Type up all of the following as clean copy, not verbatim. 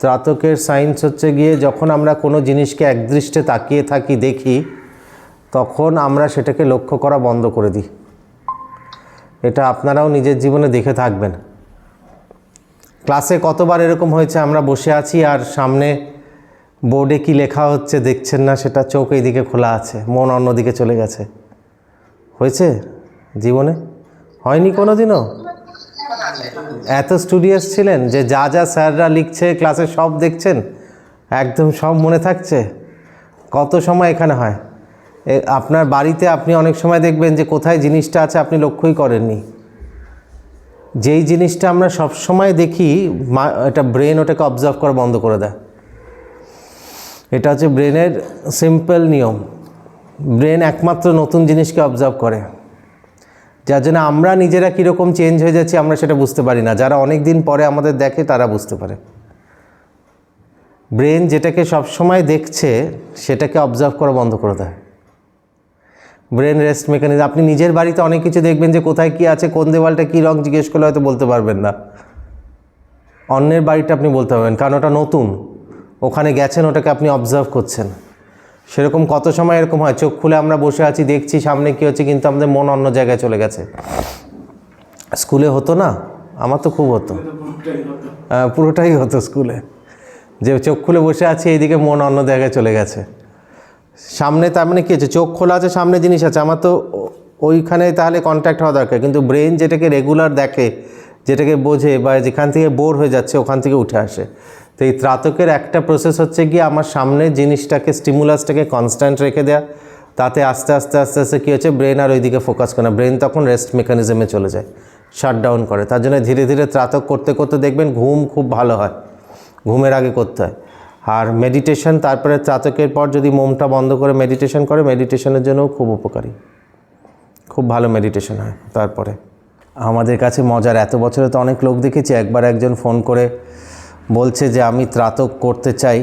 ত্রাতকের science হচ্ছে গিয়ে যখন আমরা কোনো জিনিসকে একদৃষ্টে তাকিয়ে থাকি দেখি, তখন আমরা সেটাকে লক্ষ্য করা বন্ধ করে দিই। এটা আপনারাও নিজের জীবনে দেখে থাকবেন। ক্লাসে কতবার এরকম হয়েছে আমরা বসে আছি আর সামনে বোর্ডে কি লেখা হচ্ছে দেখছেন না, সেটা চোখ এই দিকে খোলা আছে, মন অন্যদিকে চলে গেছে। হয়েছে জীবনে? হয়নি কোনো দিনও? এত স্টুডিয়াস ছিলেন যে যা যা স্যাররা লিখছে ক্লাসে সব দেখছেন, একদম সব মনে থাকছে? কত সময় এখানে হয়। আপনার বাড়িতে আপনি অনেক সময় দেখবেন যে কোথায় জিনিসটা আছে আপনি লক্ষ্যই করেননি। যেই জিনিসটা আমরা সব সময় দেখি, এটা ব্রেন ওটাকে অবজার্ভ করা বন্ধ করে দেয়। এটা হচ্ছে ব্রেনের সিম্পল নিয়ম। ব্রেন একমাত্র নতুন জিনিসকে অবজার্ভ করে, যার জন্য আমরা নিজেরা কীরকম চেঞ্জ হয়ে যাচ্ছি আমরা সেটা বুঝতে পারি না। যারা অনেক দিন পরে আমাদের দেখে তারা বুঝতে পারে। ব্রেন যেটাকে সবসময় দেখছে সেটাকে অবজার্ভ করা বন্ধ করে দেয়। Brain rest mechanism. আপনি নিজের বাড়িতে অনেক কিছু দেখবেন যে কোথায় কী আছে, কোন দেওয়ালটা কী রং জিজ্ঞেস করলে হয়তো বলতে পারবেন না। অন্যের বাড়িটা আপনি বলতে পারবেন, কারণ ওটা নতুন, ওখানে গেছেন, ওটাকে আপনি অবজার্ভ করছেন। সেরকম কত সময় এরকম হয়, চোখ খুলে আমরা বসে আছি দেখছি সামনে কী হচ্ছে, কিন্তু আমাদের মন অন্য জায়গায় চলে গেছে। স্কুলে হতো না? আমার তো খুব হতো, পুরোটাই হতো স্কুলে, যে চোখ খুলে বসে আছি এইদিকে মন অন্য জায়গায় চলে গেছে। সামনে তার মানে কী হচ্ছে, চোখ খোলা আছে, সামনে জিনিস আছে, আমার তো ওইখানে তাহলে কন্ট্যাক্ট হওয়া দরকার। কিন্তু ব্রেন যেটাকে রেগুলার দেখে, যেটাকে বোঝে, বা যেখান থেকে বোর হয়ে যাচ্ছে ওখান থেকে উঠে আসে। তো এই ত্রাতকের একটা প্রসেস হচ্ছে গিয়ে আমার সামনে জিনিসটাকে, স্টিমুলাসটাকে কনস্ট্যান্ট রেখে দেওয়া। তাতে আস্তে আস্তে আস্তে আস্তে কী হচ্ছে, ব্রেন আর ওইদিকে ফোকাস করে না, ব্রেন তখন রেস্ট মেকানিজমে চলে যায়, শাটডাউন করে। তার জন্য ধীরে ধীরে ত্রাতক করতে করতে দেখবেন ঘুম খুব ভালো হয়। ঘুমের আগে করতে হয়। আর মেডিটেশন, তারপরে ত্রাতকের পর যদি মনটা বন্ধ করে মেডিটেশন করে, মেডিটেশনের জন্যও খুব উপকারী, খুব ভালো মেডিটেশন হয়। তারপরে আমাদের কাছে মজার, এত বছরে তো অনেক লোক দেখেছি, একবার একজন ফোন করে বলছে যে আমি ত্রাতক করতে চাই।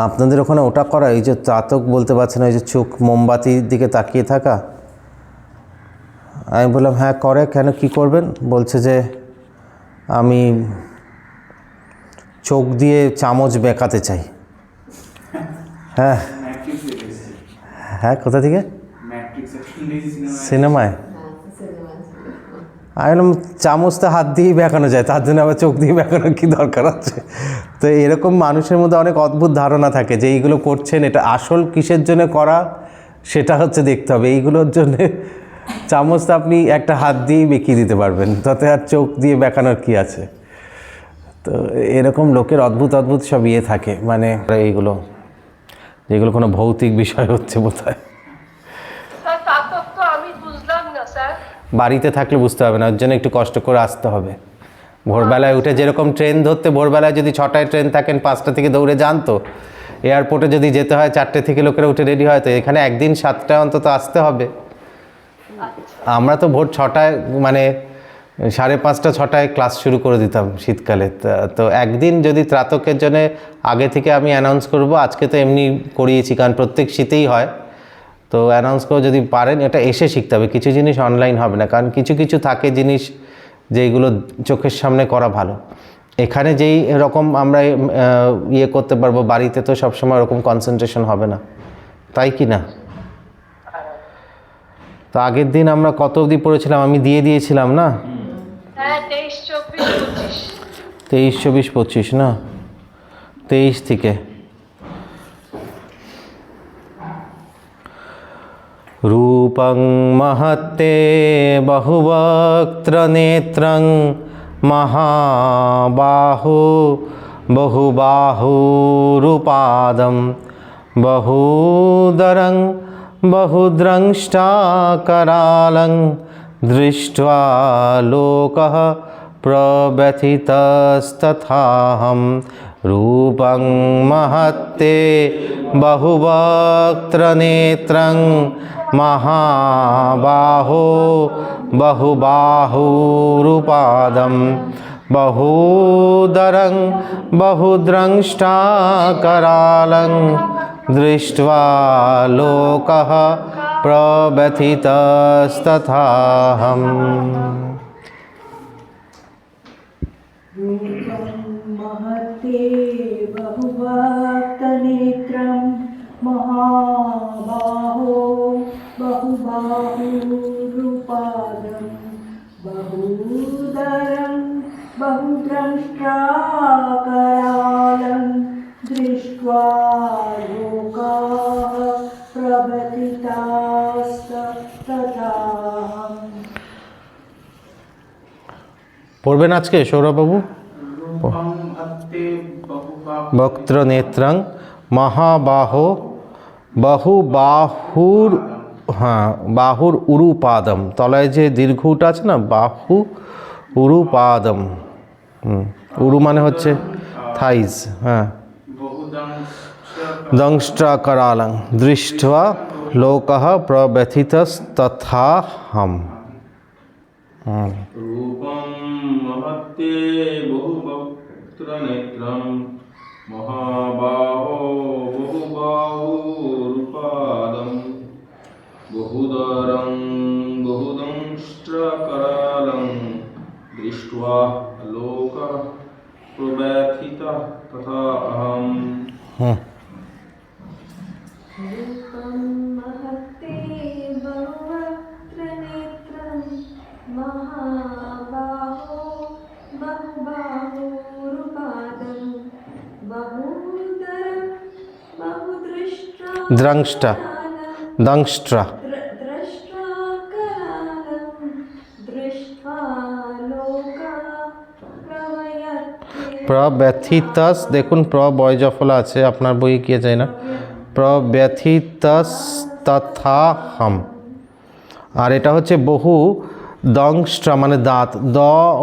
আপনাদের ওখানে ওটা করা, এই যে ত্রাতক বলতে পারছে না, এই যে চোখ মোমবাতির দিকে তাকিয়ে থাকা। আমি বললাম হ্যাঁ করে, কেন, কি করবেন? বলছে যে আমি চোখ দিয়ে চামচ বেঁকাতে চাই। হ্যাঁ হ্যাঁ, কোথা থেকে? সিনেমায়। আমি বললাম চামচ তো হাত দিয়েই বেঁকানো যায়, তার জন্য আবার চোখ দিয়ে বেঁকানোর কী দরকার আছে? তো এরকম মানুষের মধ্যে অনেক অদ্ভুত ধারণা থাকে যে এইগুলো করছেন, এটা আসল কিসের জন্য করা সেটা হচ্ছে দেখতে হবে। এইগুলোর জন্যে চামচটা আপনি একটা হাত দিয়েই বেঁকিয়ে দিতে পারবেন, তাতে আর চোখ দিয়ে বেঁকানোর কী আছে? তো এরকম লোকের অদ্ভুত অদ্ভুত সব ইয়ে থাকে, মানে এইগুলো যেগুলো কোনো ভৌতিক বিষয় হচ্ছে বোধহয়। বাড়িতে থাকলে বুঝতে হবে না, ওর জন্য একটু কষ্ট করে আসতে হবে। ভোরবেলায় উঠে যেরকম ট্রেন ধরতে, ভোরবেলায় যদি 6টায় ট্রেন থাকেন 5টা থেকে দৌড়ে যান, তো এয়ারপোর্টে যদি যেতে হয় 4টে থেকে লোকেরা উঠে রেডি হয়, তো এখানে একদিন 7টায় অন্তত আসতে হবে। আমরা তো ভোর 6টায়, মানে 5:30 6টায় ক্লাস শুরু করে দিতাম শীতকালে। তো একদিন যদি ত্রাতকের জন্য আগে থেকে আমি অ্যানাউন্স করব, আজকে তো এমনি করিয়েছি কারণ প্রত্যেক শীতেই হয়, তো অ্যানাউন্স করে যদি পারেন, এটা এসে শিখতে হবে। কিছু জিনিস অনলাইন হবে না, কারণ কিছু কিছু থাকে জিনিস যেইগুলো চোখের সামনে করা ভালো। এখানে যেই রকম আমরা ইয়ে করতে পারবো, বাড়িতে তো সবসময় ওরকম কনসেন্ট্রেশন হবে না, তাই কি না? তো আগের দিন আমরা কত অবধি পড়েছিলাম? আমি দিয়ে দিয়েছিলাম না? 23 24 25 না, 23 থেকে। রূপং মহত্তে বহুবক্ত্র নেত্রং মহাবাহু বহুবাহুরূপাদম বহুদরং বহুদ্রংষ্টাকরালং দৃष्ट्वा লোকঃ প্রব্যথিতস্তথাহম। রূপং মহত্তে বহুবক্ত্র নেত্রং মহাবাহো বহুবাহুরূপাদম বহুদরং বহুদ্রংষ্টাকরালং দৃष्ट्वा লোকঃ প্রব্যথিতস্তথাহম। महते बहुभक्तनेत्रं महाबाहो बहुबाहुरुपादं बहुदरं बहुद्रष्टाकरालं दृष्ट्वा लोकाः प्रव्यथितास्तथाहम्। পড়বেন আজকে সৌরভবাবু? বক্ত্র নেত্রং মহাবাহো বহুবাহুর, হ্যাঁ বাহুর উরুপাদম, তলায় যে দীর্ঘটা আছে না, বাহু উরুপাদম। উরু মানে হচ্ছে থাইজ, হ্যাঁ। দংষ্ট্রাকরালং দৃष्ट्वा লোকঃ প্রব্যথিতস্তথাহম। রূপং মহত্তে বহুবক্ত্রনেত্রং মহাবাহো বহুবাহুরূপাদং বহুদরং বহুদংষ্ট্রকরালং দৃष्ट्वा লোকঃ প্রব্যথিতः তথা অহম। रूपं महत्ते बहुवक्त्रनेत्रं महाबाहो बहुबाहुरुपादं बहुदरं দ্রংষ্টা দংষ্ট্রা द्रष्ट्वाकरालं दृष्ट्वा लोकाः प्रव्यथितास्तथाहम्। প্রব্যথিতস, দেখুন বয় জফলা আছে আপনার বই, কি চাই না, প্রব্যথিতস্তথাহম। আর এটা হচ্ছে বহু দংষ্ট্রা মানে দাঁত, দ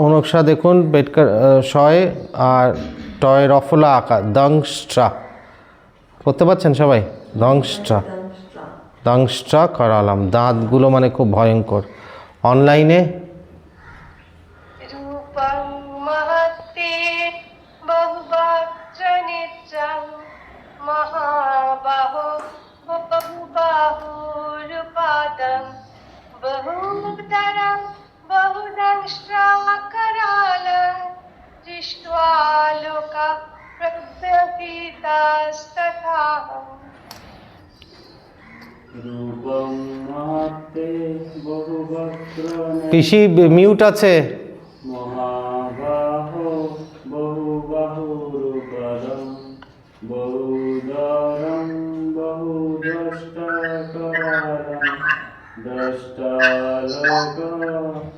অনুক্ষা দেখুন পেটকার শয় আর টয় রফলা আকার, দংষ্ট্রা পড়তে পারছেন সবাই? দংষ্ট্রা দংষ্ট্রা করালাম, দাঁতগুলো মানে খুব ভয়ঙ্কর। অনলাইনে রূপং মহত্তে বহুবক্ত্রনেত্রং মহাবাহো বহুবাহুরূপাদং বহুদরং বহুদংষ্ট্রাকরালং দৃष्ट्वा লোকাঃ প্রব্যথিতাস্তথাহম। রূপং মহত্তে বহুবক্ত্রনেত্রং পিসি মিউট আছে। মহাবাহো বহুবাহুরূপাদং বহুদরং বহুদষ্টাকরালং দষ্টা লোকঃ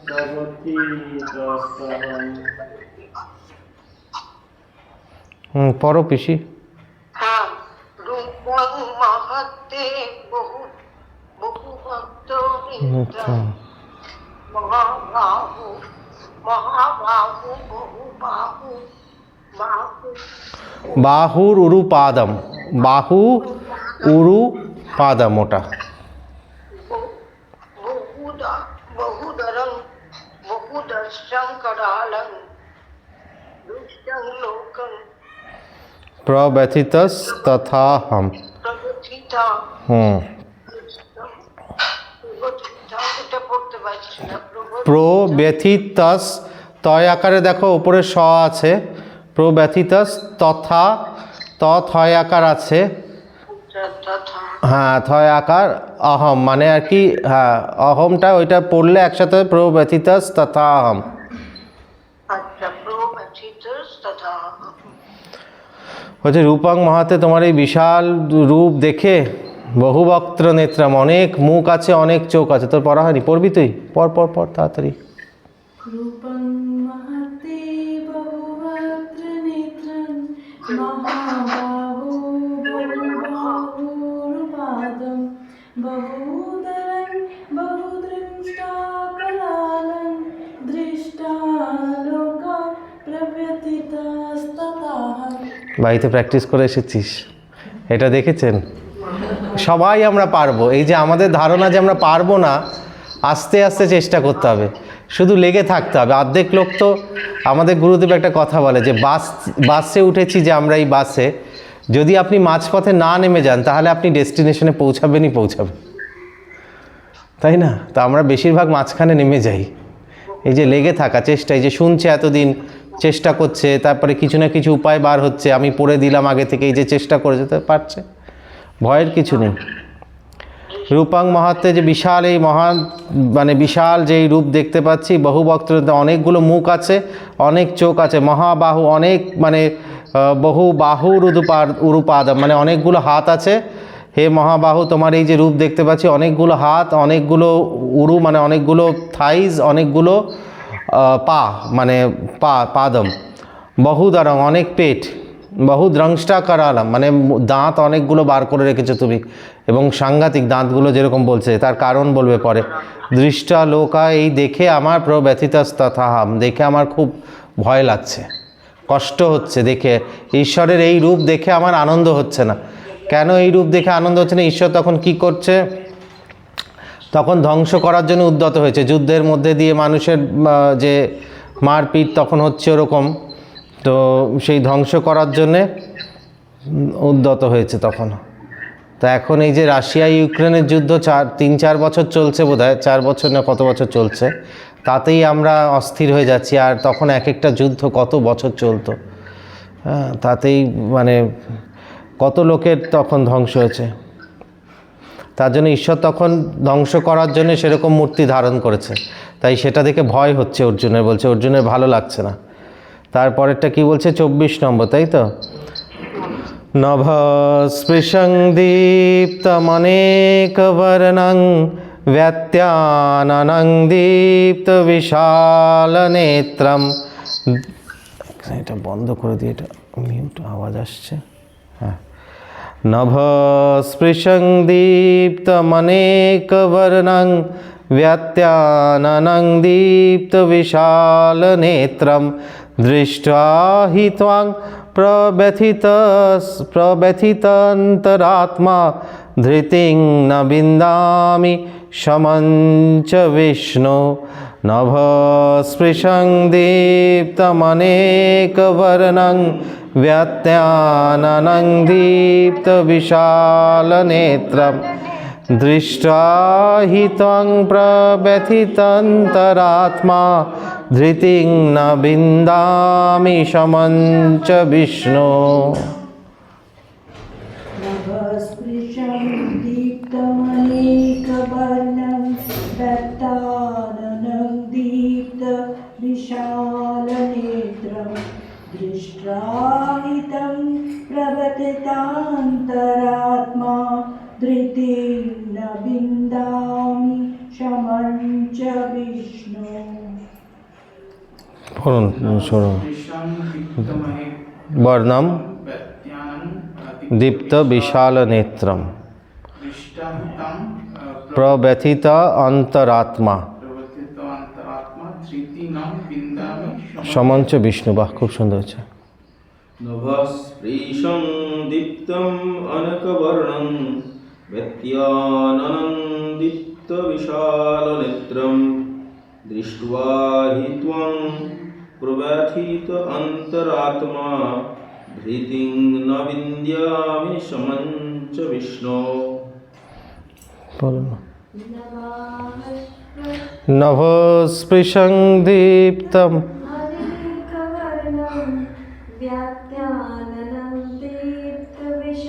প্রব্যথিতস্তথাহম। পড়ো পিসি। হ্যাঁ, রূপং মহত্তে বহুবক্ত্রনেত্রং মহাবাহু মহাবাহু বহুবাহু বাহু বাহুর উরুপাদম, বাহু উরুপাদম ওটা। বহুদরং বহুদর্শং করালং দুষ্টং লোকং প্রব্যথিতস্তথাহম। প্রবুদ্ধিতা এটা পড়তে পারছি না। প্রব্যথিতস, তয় আকারে দেখো উপরে স আছে, প্রব্যথিতস তথা, ত থয় আকার আছে, হ্যাঁ থয় আকার অহম মানে আর কি, হ্যাঁ অহমটা ওইটা পড়লে একসাথে প্রব্যথিতস তথা অহম। আচ্ছা, প্রবুদ্ধিতা হচ্ছে রূপং মহাতে, তোমার এই বিশাল রূপ দেখে বহুবক্ত্র নেত্রম, অনেক মুখ আছে অনেক চোখ আছে। তোর পড়া হয়নি? পড়বি তুই? পড় পড় পড় তাড়াতাড়ি। रूपं महते बहुवक्त्रनेत्रं महाबाहो बहुबाहुरुपादं बहुदरं बहुदृष्टाकरालं दृष्ट्वा लोकाः प्रव्यथितास्तथाहम्। বাড়িতে প্র্যাকটিস করে এসেছিস, এটা দেখেছেন? সবাই আমরা পারবো। এই যে আমাদের ধারণা যে আমরা পারবো না, আস্তে আস্তে চেষ্টা করতে হবে, শুধু লেগে থাকতে হবে। অর্ধেক লোক তো, আমাদের গুরুদেব একটা কথা বলে যে বাসে উঠেছি যে আমরা এই বাসে, যদি আপনি মাঝপথে না নেমে যান তাহলে আপনি ডেস্টিনেশনে পৌঁছাবেনই পৌঁছাবেন, তাই না? তো আমরা বেশিরভাগ মাঝখানে নেমে যাই। এই যে লেগে থাকা চেষ্টা, এই যে শুনছে এতদিন চেষ্টা করছে, তারপরে কিছু না কিছু উপায় বার হচ্ছে, আমি পড়ে দিলাম আগে থেকে, এই যে চেষ্টা করেছে তো পারছে, ভয়ের কিছু নেই। রূপাং মহাত্মে যে বিশাল এই মহান মানে বিশাল যেই রূপ দেখতে পাচ্ছি, বহু বক্ত্র, অনেকগুলো মুখ আছে, অনেক চোখ আছে, মহাবাহু অনেক মানে বহু বাহুর উরুপাদম মানে অনেকগুলো হাত আছে। হে মহাবাহু, তোমার এই যে রূপ দেখতে পাচ্ছি, অনেকগুলো হাত, অনেকগুলো উরু মানে অনেকগুলো থাইজ, অনেকগুলো পা মানে পাদম, বহুদরং অনেক পেট, বহু দ্রংষ্টা করালাম মানে দাঁত অনেকগুলো বার করে রেখেছো তুমি, এবং সাংঘাতিক দাঁতগুলো যেরকম বলছে তার কারণ বলবে পরে। দৃষ্টা লোকা, এই দেখে আমার প্রব্যথিতস্তথাহাম, দেখে আমার খুব ভয় লাগছে, কষ্ট হচ্ছে দেখে, ঈশ্বরের এই রূপ দেখে আমার আনন্দ হচ্ছে না। কেন এই রূপ দেখে আনন্দ হচ্ছে না? ঈশ্বর তখন কি করছে, তখন ধ্বংস করার জন্য উদ্যত হয়েছে, যুদ্ধের মধ্যে দিয়ে মানুষের যে মারপিট তখন হচ্ছে ওরকম, তো সেই ধ্বংস করার জন্যে উদ্যত হয়েছে তখন। তো এখন এই যে রাশিয়া ইউক্রেনের যুদ্ধ 3-4 বছর চলছে বোধহয়, 4 বছর না কত বছর চলছে, তাতেই আমরা অস্থির হয়ে যাচ্ছি। আর তখন এক একটা যুদ্ধ কত বছর চলতো, হ্যাঁ, তাতেই মানে কত লোকের তখন ধ্বংস হয়েছে। তার জন্য ঈশ্বর তখন ধ্বংস করার জন্য সেরকম মূর্তি ধারণ করেছে, তাই সেটা দেখে ভয় হচ্ছে অর্জুনের, বলছে অর্জুনের ভালো লাগছে না। তারপরেরটা কি বলছে, 24 নম্বর, তাই তো? নভ স্পৃশং দীপ্তমনেকবর্ণং ব্যত্যাননং দীপ্ত বিশাল নেত্রম। এটা বন্ধ করে দিয়ে, এটা মিউট আওয়াজ আসছে। হ্যাঁ, নভ স্পৃশং দীপ্তমনেকবর্ণং ব্যত্যাননং দীপ্ত বিশাল নেত্রম দৃष्ट्वा हि त्वां प्रव्यथितन्तरात्मा धृतिं न विन्दामि शमं च विष्णो। नभ स्पृशं दीप्तमनेकवर्णं व्यत्याननं दीप्तविशालनेत्रं दृष्ट्वा हि त्वं प्रव्यथितन्तरात्मा धृतिं न विन्दामि शमं च विष्णो। नभस्पृशं दीप्तमनेकवर्णं दत्ताननं दीप्तविशालनेत्रं दृष्ट्वा हि तं प्रवर्तितान्तरात्मा धृतिं न विन्दामि शमं च विष्णु। वर्णम दीप्त विशाल नेत्रम प्रव्यथित अंतरात्मा समंच विष्णु। वाह, खूब सुंदर है। नभस्पृशं दीप्तम् अनकवर्णं व्यत्याननं दीप्तविशालनेत्रं दृष्ट्वा हि त्वं प्रव्यथित अन्तरात्मा धृतिं न विन्द्यामि शमं च विष्णो। नभस्पृशं दीप्तम् अनेकवर्णं व्यात्याननं दीप्तविशालनेत्रं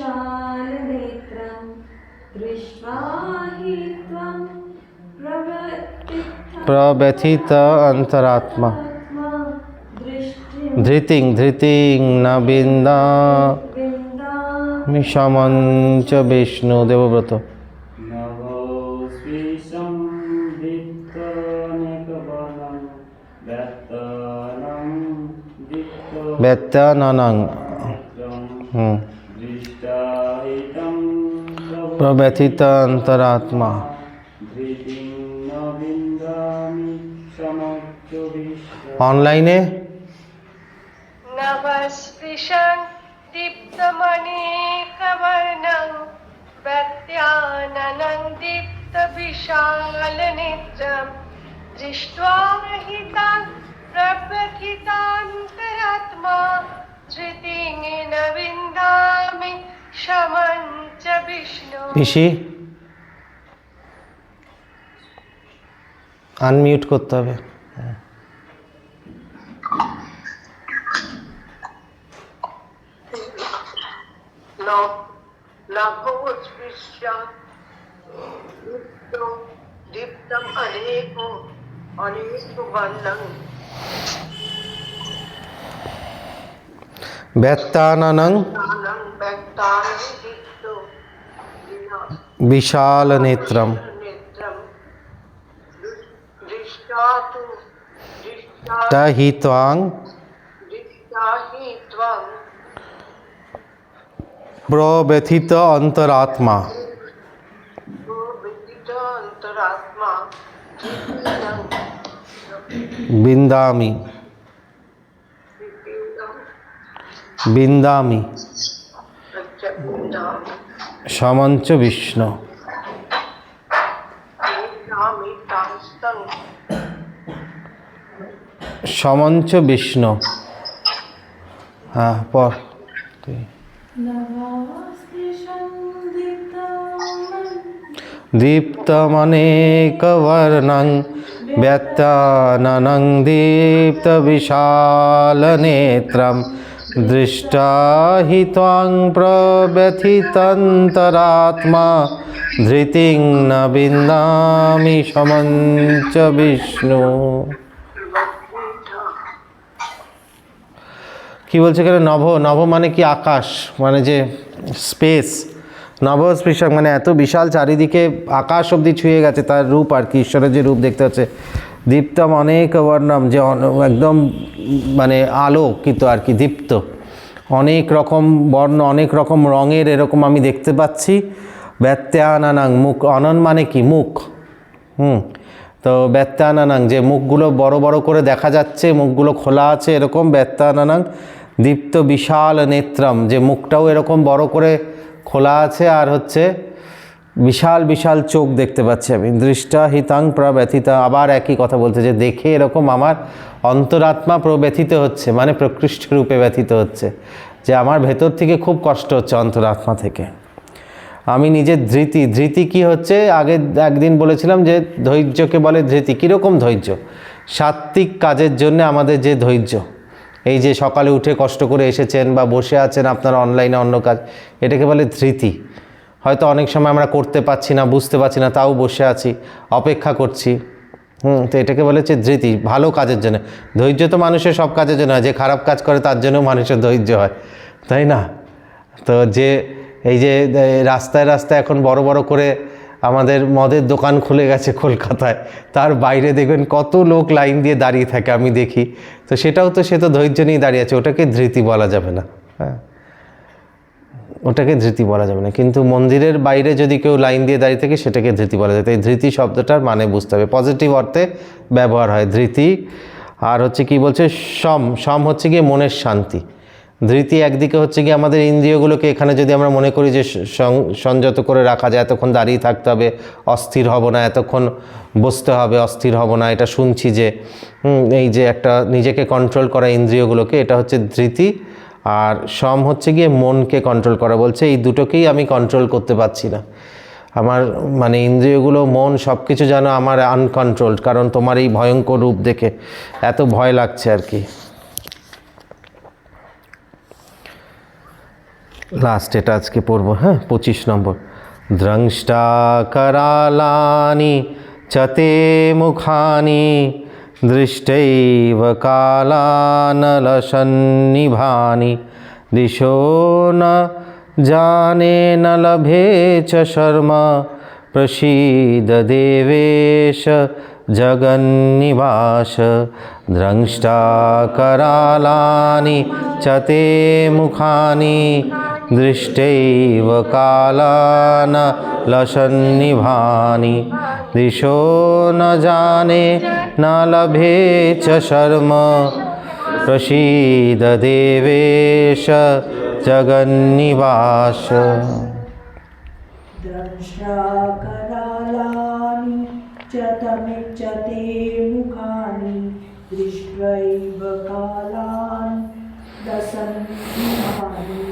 दृष्ट्वा हि त्वं प्रव्यथित अंतरात्मा धृतिं न विन्दामि शमं च विष्णु। देवव्रत व्यत्याननं प्रव्यथित अंतरात्मा। ऑनलाइने नभस्पृशं दीप्तमनेकवर्णं व्यत्याननं दीप्तविशालनेत्रं दृष्ट्वा हि तं प्रव्यथितान्तरात्मा धृतिं न विन्दामि शमं च विष्णु। পিসি আনমিউট করতে হবে। नभोस्पृश्य दीप्तम् अनेको वर्णं ব্যত্তাননং व्यक्तानं दीप्तो বিশাল নেত্রম नेत्रं दृष्टा তাহি ত্বং हि त्वं প্রব্যথিত অন্তরাত্মা व्यतीत अंतरात्मा বিন্দামি বিন্দামি সমঞ্চ বিষ্ণু সমঞ্চ বিষ্ণু। হ্যাঁ পর দীপ্তমনেকবর্ণং ব্যত্তাননং দীপ্তবিশালনেত্রম দৃষ্টা হি ত্বং প্রব্যথিতন্তরাত্মা ধৃতিং ন বিন্দামি সমঞ্চ বিষ্ণু। কি বলছে এখানে? নভ, নভ মানে কি? আকাশ, মানে যে স্পেস। নভস্পৃশক মানে এত বিশাল, চারিদিকে আকাশ অবধি ছুঁয়ে গেছে তার রূপ আর কি, ঈশ্বরের যে রূপ দেখতে হচ্ছে। দীপ্তম অনেক বর্ণম, যে একদম মানে আলোকিত আর কি, দীপ্ত। অনেক রকম বর্ণ, অনেক রকম রঙের এরকম আমি দেখতে পাচ্ছি। ব্যত্যানানাং, মুখ, অনন মানে কি? মুখ। তো ব্যত্যানানাং, যে মুখগুলো বড় বড় করে দেখা যাচ্ছে, মুখগুলো খোলা আছে এরকম। ব্যত্যানানাং দীপ্ত বিশাল নেত্রম, যে মুখটাও এরকম বড় করে খোলা আছে, আর হচ্ছে বিশাল বিশাল চোখ দেখতে পাচ্ছি আমি। দৃষ্টা হিতাং প্রব্যথিত, আবার একই কথা বলতে, যে দেখে এরকম আমার অন্তরাত্মা প্রব্যথিত হচ্ছে, মানে প্রকৃষ্ট রূপে ব্যথিত হচ্ছে, যে আমার ভেতর থেকে খুব কষ্ট হচ্ছে অন্তরাত্মা থেকে। আমি নিজের ধৃতি, ধৃতি কি হচ্ছে? আগে একদিন বলেছিলাম যে ধৈর্যকে বলে ধৃতি। কীরকম ধৈর্য? সাত্ত্বিক কাজের জন্য আমাদের যে ধৈর্য, এই যে সকালে উঠে কষ্ট করে এসেছেন বা বসে আছেন আপনারা অনলাইনে অন্য কাজ, এটাকে বলে ধৃতি। হয়তো অনেক সময় আমরা করতে পারছি না, বুঝতে পারছি না, তাও বসে আছি, অপেক্ষা করছি। তো এটাকে বলে হচ্ছে ধৃতি, ভালো কাজের জন্য। ধৈর্য তো মানুষের সব কাজের জন্য হয়, যে খারাপ কাজ করে তার জন্যও মানুষের ধৈর্য হয়, তাই না? তো যে এই যে রাস্তায় রাস্তায় এখন বড় বড় করে আমাদের মদের দোকান খুলে গেছে কলকাতায়, তার বাইরে দেখবেন কত লোক লাইন দিয়ে দাঁড়িয়ে থাকে, আমি দেখি। তো সেটাও তো, সে তো ধৈর্য নিয়ে দাঁড়িয়ে আছে, ওটাকে ধৃতি বলা যাবে না। হ্যাঁ, ওটাকে ধৃতি বলা যাবে না। কিন্তু মন্দিরের বাইরে যদি কেউ লাইন দিয়ে দাঁড়িয়ে থাকে, সেটাকে ধৃতি বলা যায়। তাই ধৃতি শব্দটার মানে বুঝতে হবে, পজিটিভ অর্থে ব্যবহার হয় ধৃতি। আর হচ্ছে কি বলছে? সম, সম হচ্ছে গিয়ে মনের শান্তি। ধৃতি একদিকে হচ্ছে কি আমাদের ইন্দ্রিয়গুলোকে, এখানে যদি আমরা মনে করি যে সংযত করে রাখা যায়, এতক্ষণ দাঁড়িয়ে থাকতে হবে, অস্থির হব না, এতক্ষণ বসতে হবে, অস্থির হব না, এটা শুনছি যে এই যে একটা নিজেকে কন্ট্রোল করা ইন্দ্রিয়গুলোকে, এটা হচ্ছে ধৃতি। আর সম হচ্ছে গিয়ে মনকে কন্ট্রোল করা। বলছে এই দুটোকেই আমি কন্ট্রোল করতে পারছি না, আমার মানে ইন্দ্রিয়গুলো, মন, সব কিছু যেন আমার আনকন্ট্রোলড, কারণ তোমার এই ভয়ঙ্কর রূপ দেখে এত ভয় লাগছে আর কি। লাস্ট এটা আজকে পড়বো। হ্যাঁ, 25 নম্বর। দ্রংষ্টা করালানি চতে মুখানি দৃষ্টৈব কালানলসন্নিভানি দিশো ন জানে ন লভে চ শর্ম প্রসীদ দেবেশ জগন্নিবাস। দ্রংষ্টা করালানি চতে মুখানি দৃষ্টৈব কালানলসন্নিভানি দিশো ন জানে ন লভে চ শর্ম প্রসীদ দেবেশ জগন্নিবাস। দ্রষ্টাকরালানি চতমিচ্ছতে মুখানি দৃष्ट्वैव कालान् दशन्निभानि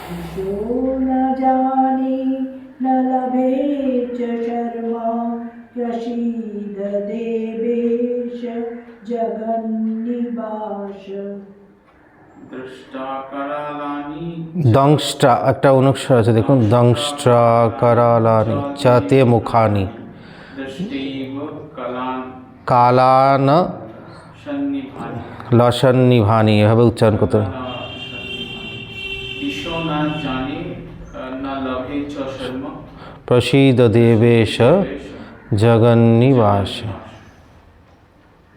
दिशो न जाने न लभे च शर्मा प्रसीद देवेश जगन्निवास। दृष्टा करालानि দংষ্ট্রা একটা অনুস্বার আছে দেখুন, দংষ্ট্রা কারালানি চাতে মুখানি दृष्टैव कलान् কালান सन्निभानि লসন্নিভানি, এভাবে উচ্চারণ করতে হবে। दिशो न जाने न लभे च शर्म প্রসীদ দেবেশ জগন্নিবাস।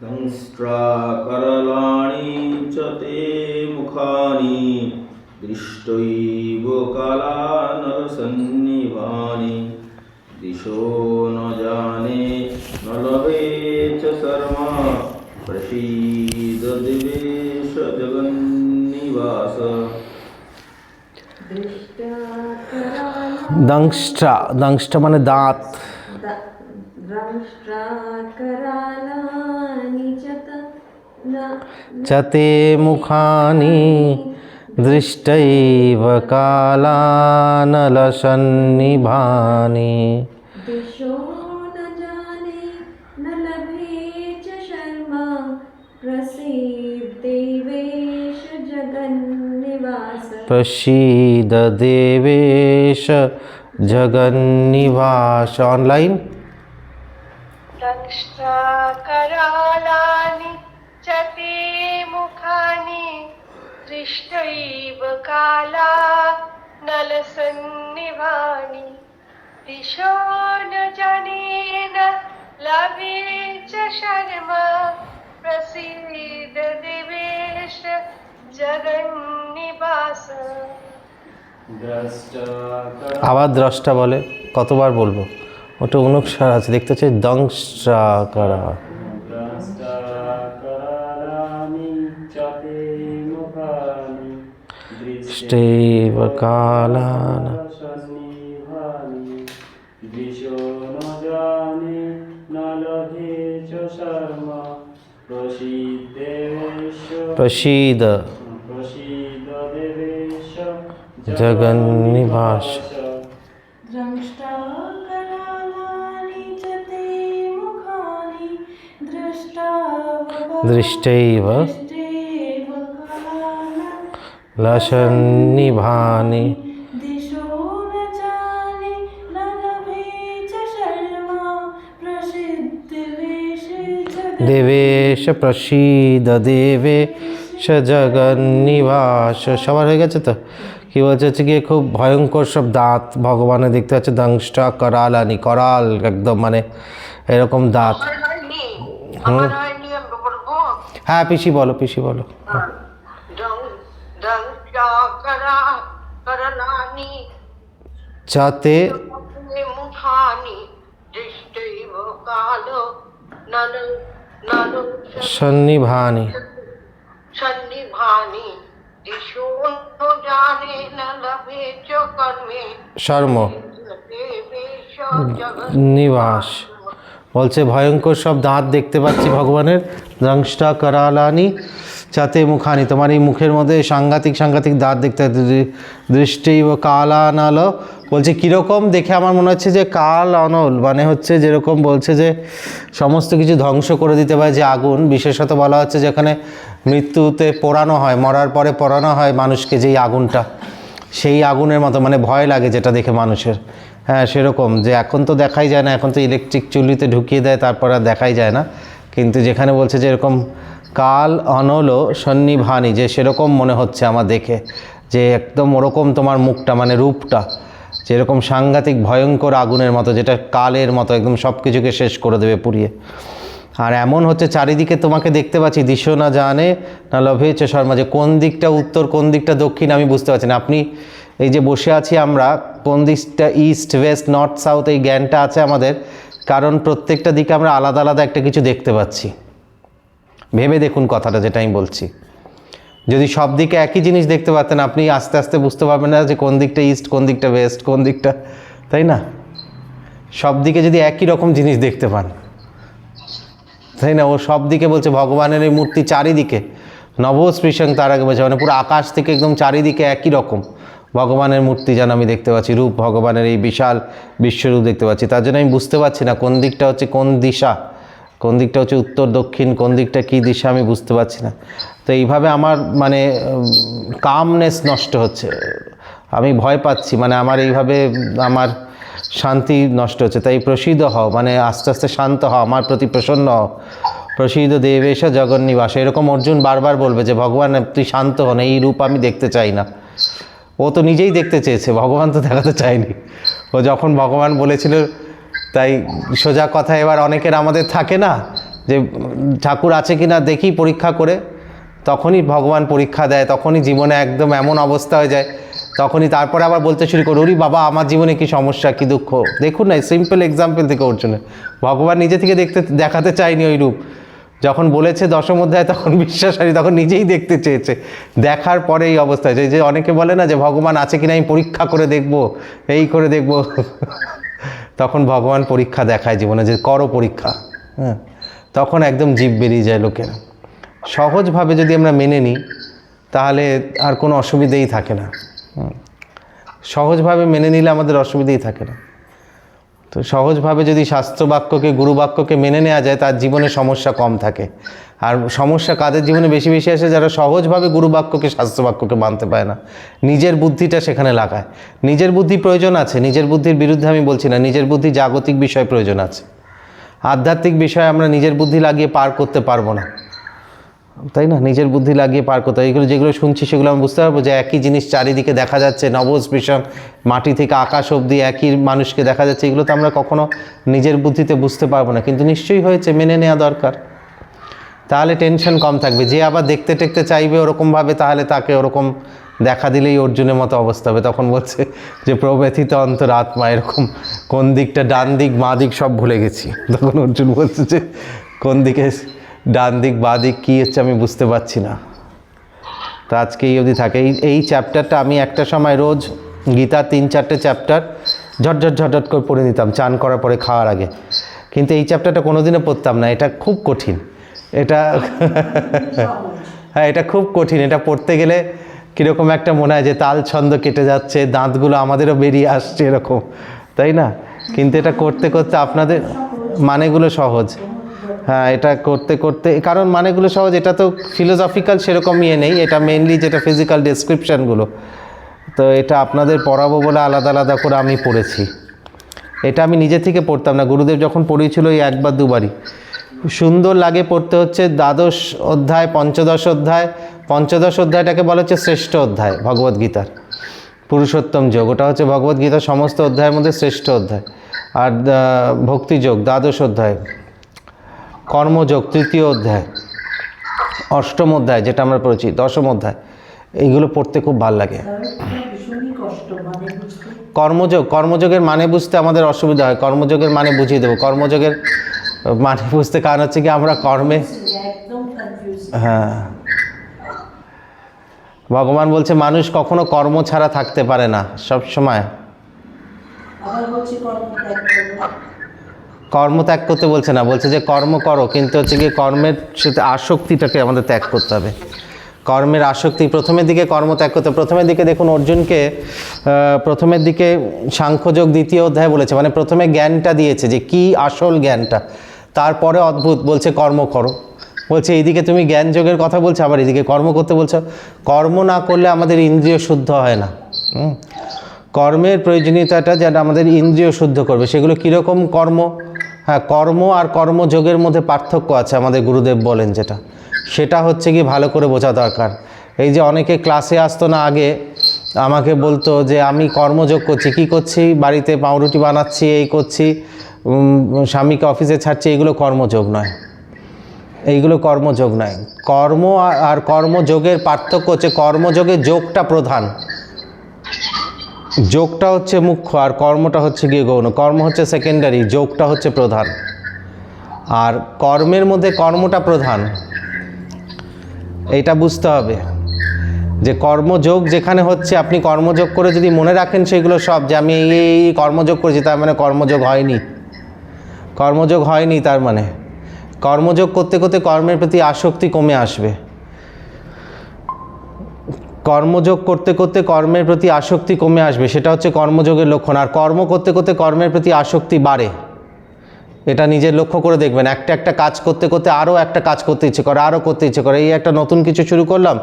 दंष्ट्राकरलाणि च ते मुखानि दृष्टैव कालानलसन्निभानि दिशो न जाने न लभे च शर्मा प्रसीद देवेश जगन्निवास দংষ্ট্রা, দংষ্ট্রা মানে দাঁত, द्रंष्ट्राकरालानि च চতে মুখানি দৃষ্টৈব কালানলসন্নিভানি। दिशो न जाने न लभे च शर्मा प्रसीदेवेश जगन्निवास প্রসীদ দেবেশ জগন্নিবাস। অনলাইন दंष्ट्राकरालानि च ते मुखानि दृष्टैव काला नलसन्निभानि दिशो न जानेन लभे च शर्मा प्रसीद देवेश जगन्निवास আবার দ্রষ্টা বলে, কতবার বলবো? ওটা অনুস্বার আছে, দেখতে হচ্ছে দংষ্ট্রা কারা দৃষ্টৈব কালান প্রসীদ জগন্নিবাস। द्रंष्ट्राकरालानि च ते मुखानि दृष्टैव दृष्टैव कालान लसन्निभानि दिशो न जाने न लभे च शर्मा प्रसिद्धवेश দেবেশ প্রসীদ দেবেশ জগন্নিবাস। সবার হয়ে গেছে তো? কি বলছে হচ্ছে গিয়ে খুব ভয়ঙ্কর সব দাঁত ভগবানের দেখতে পাচ্ছে, দংষ্ট্রা করালানি, করাল একদম মানে এরকম দাঁত। আমার হয়নি আমার হয়নি আমি বলবো হ্যাঁ পিসি বলো, পিসি বলো। दंष्ट्राकरालानि চাতে मुखानि दृष्टैव कालो नलो সন্নিভানি सन्निभानि दिशो न जाने न लभे च कर्मे শর্ম देवेश जगन् নিবাস। বলছে ভয়ঙ্কর সব দাঁত দেখতে পাচ্ছি ভগবানের, দংষ্ট্রা করালানি চাতে মুখানি, তোমার এই মুখের মধ্যে সাংঘাতিক সাংঘাতিক দাঁত দেখতে পাচ্ছি। দৃষ্টি ও কালানাল, বলছে কীরকম দেখে আমার মনে হচ্ছে যে কাল অনল মানে হচ্ছে যেরকম বলছে যে সমস্ত কিছু ধ্বংস করে দিতে পারে যে আগুন, বিশেষত বলা হচ্ছে যেখানে মৃত্যুতে পোড়ানো হয়, মরার পরে পোড়ানো হয় মানুষকে, যেই আগুনটা সেই আগুনের মতো, মানে ভয় লাগে যেটা দেখে মানুষের। হ্যাঁ সেরকম, যে এখন তো দেখাই যায় না, এখন তো ইলেকট্রিক চুল্লিতে ঢুকিয়ে দেয় তারপর আর দেখাই যায় না, কিন্তু যেখানে বলছে যে এরকম কাল অনল সন্নিভানি, যে সেরকম মনে হচ্ছে আমার দেখে, যে একদম ওরকম তোমার মুখটা মানে রূপটা যেরকম সাংঘাতিক ভয়ঙ্কর আগুনের মতো, যেটা কালের মতো একদম সব কিছুকে শেষ করে দেবে পুড়িয়ে। আর এমন হচ্ছে চারিদিকে তোমাকে দেখতে পাচ্ছি, দিশো না জানে না লভে চ শর্মা, যে কোন দিকটা উত্তর কোন দিকটা দক্ষিণ আমি বুঝতে পারছি না। আপনি এই যে বসে আছি আমরা, কোন দিকটা ইস্ট ওয়েস্ট নর্থ সাউথ এই জ্ঞানটা আছে আমাদের, কারণ প্রত্যেকটা দিকে আমরা আলাদা আলাদা একটা কিছু দেখতে পাচ্ছি। ভেবে দেখুন কথাটা যেটা আমি বলছি, যদি সব দিকে একই জিনিস দেখতে পারতেন আপনি আস্তে আস্তে বুঝতে পারবেন না যে কোন দিকটা ইস্ট কোন দিকটা ওয়েস্ট কোন দিকটা, তাই না? সব দিকে যদি একই রকম জিনিস দেখতে পান, তাই না? ও সব দিকে বলছে ভগবানের এই মূর্তি চারিদিকে নবস্পৃশং, তার আগে বলছে মানে পুরো আকাশ থেকে একদম চারিদিকে একই রকম ভগবানের মূর্তি যেন আমি দেখতে পাচ্ছি, রূপ ভগবানের এই বিশাল বিশ্বরূপ দেখতে পাচ্ছি। তার জন্য আমি বুঝতে পারছি না কোন দিকটা হচ্ছে কোন দিশা, কোন দিকটা হচ্ছে উত্তর দক্ষিণ, কোন দিকটা কী দিশা আমি বুঝতে পারছি না। তো এইভাবে আমার মানে কামনেস নষ্ট হচ্ছে, আমি ভয় পাচ্ছি, মানে আমার এইভাবে আমার শান্তি নষ্ট হচ্ছে। তাই প্রসীদ হও, মানে আস্তে আস্তে শান্ত হও, আমার প্রতি প্রসন্ন হও। প্রসীদ দেবেশ জগন্নিবাস, এরকম অর্জুন বারবার বলবে যে ভগবান তুই শান্ত হন, এই রূপ আমি দেখতে চাই না। ও তো নিজেই দেখতে চেয়েছে, ভগবান তো দেখাতে চায়নি। ও যখন ভগবান বলেছিল, তাই সোজা কথা এবার অনেকের আমাদের থাকে না যে ঠাকুর আছে কি না দেখি পরীক্ষা করে, তখনই ভগবান পরীক্ষা দেয়, তখনই জীবনে একদম এমন অবস্থা হয়ে যায়, তখনই তারপরে আবার বলতে শুরু করি ওরে বাবা আমার জীবনে কি সমস্যা কি দুঃখ। দেখুন না, সিম্পল এক্সাম্পল থেকে অর্জুনের, ভগবান নিজে থেকে দেখাতে চায়নি ওই রূপ। যখন বলেছে দশম অধ্যায় তখন বিশ্বাস হয়নি, তখন নিজেই দেখতে চেয়েছে, দেখার পরে এই অবস্থা হয়েছে। যে অনেকে বলে না যে ভগবান আছে কিনা আমি পরীক্ষা করে দেখব, এই করে দেখব, তখন ভগবান পরীক্ষা দেখায় জীবনে যে করো পরীক্ষা। হ্যাঁ, তখন একদম জীব বেরিয়ে যায় লোকের। সহজভাবে যদি আমরা মেনে নিই তাহলে আর কোনো অসুবিধেই থাকে না। সহজভাবে মেনে নিলে আমাদের অসুবিধেই থাকে না। তো সহজভাবে যদি শাস্ত্রবাক্যকে গুরুবাক্যকে মেনে নেওয়া যায় তার জীবনে সমস্যা কম থাকে। আর সমস্যা কাদের জীবনে বেশি বেশি আসে? যারা সহজভাবে গুরুবাক্যকে শাস্ত্রবাক্যকে মানতে পারে না, নিজের বুদ্ধিটা সেখানে লাগায়। নিজের বুদ্ধি প্রয়োজন আছে, নিজের বুদ্ধির বিরুদ্ধে আমি বলছি না, নিজের বুদ্ধি জাগতিক বিষয় প্রয়োজন আছে। আধ্যাত্মিক বিষয়ে আমরা নিজের বুদ্ধি লাগিয়ে পার করতে পারবো না, তাই না? নিজের বুদ্ধি লাগিয়ে পার করতে হয়। এগুলো যেগুলো শুনছি সেগুলো আমি বুঝতে পারবো যে একই জিনিস চারিদিকে দেখা যাচ্ছে, নবস্পৃশন, মাটি থেকে আকাশ অবধি একই মানুষকে দেখা যাচ্ছে, এগুলো তো আমরা কখনো নিজের বুদ্ধিতে বুঝতে পারবো না, কিন্তু নিশ্চয়ই হয়েছে, মেনে নেওয়া দরকার। তাহলে টেনশন কম থাকবে। যে আবার দেখতে টেকতে চাইবে ওরকমভাবে, তাহলে তাকে ওরকম দেখা দিলেই অর্জুনের মতো অবস্থা হবে। তখন বলছে যে প্রব্যথিত অন্তর আত্মা, এরকম কোন দিকটা ডান দিক বাঁ দিক সব ভুলে গেছি। তখন অর্জুন বলছে যে কোন দিকে ডান দিক বাঁ দিক কী হচ্ছে আমি বুঝতে পারছি না। তো আজকে এই অবধি থাকে। এই চ্যাপ্টারটা আমি একটা সময় রোজ গীতা 3-4টে চ্যাপ্টার ঝটঝট ঝটঝট করে পড়ে নিতাম চান করার পরে, খাওয়ার আগে। কিন্তু এই চ্যাপ্টারটা কোনোদিনও পড়তাম না, এটা খুব কঠিন। এটা হ্যাঁ, এটা খুব কঠিন। এটা পড়তে গেলে কীরকম একটা মনে হয় যে তাল ছন্দ কেটে যাচ্ছে, দাঁতগুলো আমাদেরও বেরিয়ে আসছে এরকম, তাই না? কিন্তু এটা করতে করতে আপনাদের মানেগুলো সহজ। হ্যাঁ, এটা করতে করতে, কারণ মানেগুলো সহজ, এটা তো ফিলোসফিক্যাল সেরকম ইয়ে নেই, এটা মেনলি যেটা ফিজিক্যাল ডেসক্রিপশানগুলো। তো এটা আপনাদের পড়াবো বলে আলাদা আলাদা করে আমি পড়েছি। এটা আমি নিজে থেকে পড়তাম না, গুরুদেব যখন পড়িয়েছিল এই একবার দুবারই। সুন্দর লাগে পড়তে, হচ্ছে দ্বাদশ অধ্যায়, পঞ্চদশ অধ্যায়। পঞ্চদশ অধ্যায়টাকে বলা হচ্ছে শ্রেষ্ঠ অধ্যায় ভগবদ্গীতার, পুরুষোত্তম যোগ। ওটা হচ্ছে ভগবদ্গীতার সমস্ত অধ্যায়ের মধ্যে শ্রেষ্ঠ অধ্যায়। আর ভক্তিযোগ দ্বাদশ অধ্যায়, কর্মযোগ তৃতীয় অধ্যায়, অষ্টম অধ্যায় যেটা আমরা পড়েছি দশম অধ্যায়, এইগুলো পড়তে খুব ভালো লাগে। কর্মযোগের মানে বুঝতে আমাদের অসুবিধা হয়, কর্মযোগের মানে বুঝিয়ে দেবো। কর্মযোগের মানে বুঝতে কারণ হচ্ছে কি আমরা কর্মে, হ্যাঁ, ভগবান বলছে মানুষ কখনো কর্ম ছাড়া থাকতে পারে না, সব সময় কর্ম ত্যাগ করতে বলছে না, বলছে যে কর্ম করো, কিন্তু হচ্ছে কি কর্মের সাথে আসক্তিটাকে আমাদের ত্যাগ করতে হবে। কর্মের আসক্তি প্রথমের দিকে কর্ম ত্যাগ করতে, প্রথমের দিকে দেখুন অর্জুনকে প্রথমের দিকে সাংখ্যযোগ দ্বিতীয় অধ্যায় বলেছে, মানে প্রথমে জ্ঞানটা দিয়েছে যে কি আসল জ্ঞানটা, তারপরে অদ্ভুত বলছে কর্ম করো। বলছে এইদিকে তুমি জ্ঞান যোগের কথা বলছো, আবার এদিকে কর্ম করতে বলছো। কর্ম না করলে আমাদের ইন্দ্রিয় শুদ্ধ হয় না। কর্মের প্রয়োজনীয়তাটা যেটা আমাদের ইন্দ্রিয় শুদ্ধ করবে, সেগুলো কীরকম কর্ম? হ্যাঁ, কর্ম আর কর্মযোগের মধ্যে পার্থক্য আছে আমাদের গুরুদেব বলেন, যেটা সেটা হচ্ছে কি ভালো করে বোঝা দরকার। এই যে অনেকে ক্লাসে আসতো না আগে, আমাকে বলতো যে আমি কর্মযোগ করছি, কি করছি? বাড়িতে পাউরুটি বানাচ্ছি, এই করছি, স্বামীকে অফিসে ছাড়ছি, এইগুলো কর্মযোগ নয়, এইগুলো কর্মযোগ নয়। কর্ম আর কর্মযোগের পার্থক্য হচ্ছে কর্মযোগে যোগটা প্রধান, যোগটা হচ্ছে মুখ্য, আর কর্মটা হচ্ছে গিয়ে গৌণ। কর্ম হচ্ছে সেকেন্ডারি, যোগটা হচ্ছে প্রধান। আর কর্মের মধ্যে কর্মটা প্রধান, এইটা বুঝতে হবে যে কর্মযোগ যেখানে হচ্ছে, আপনি কর্মযোগ করে যদি মনে রাখেন সেগুলো সব, যে আমি এই কর্মযোগ করেছি, তার মানে কর্মযোগ হয়নি, কর্মযোগ হয়নি, তার মানে কর্মযোগ করতে করতে কর্মের প্রতি আসক্তি কমে আসবে। কর্মযোগ করতে করতে কর্মের প্রতি আসক্তি কমে আসবে, সেটা হচ্ছে কর্মযোগের লক্ষণ। আর কর্ম করতে করতে কর্মের প্রতি আসক্তি বাড়ে, এটা নিজের লক্ষ্য করে দেখবেন, একটা একটা কাজ করতে করতে আরও একটা কাজ করতে ইচ্ছে করে, আরও করতে ইচ্ছে করে। এই একটা নতুন কিছু শুরু করলাম,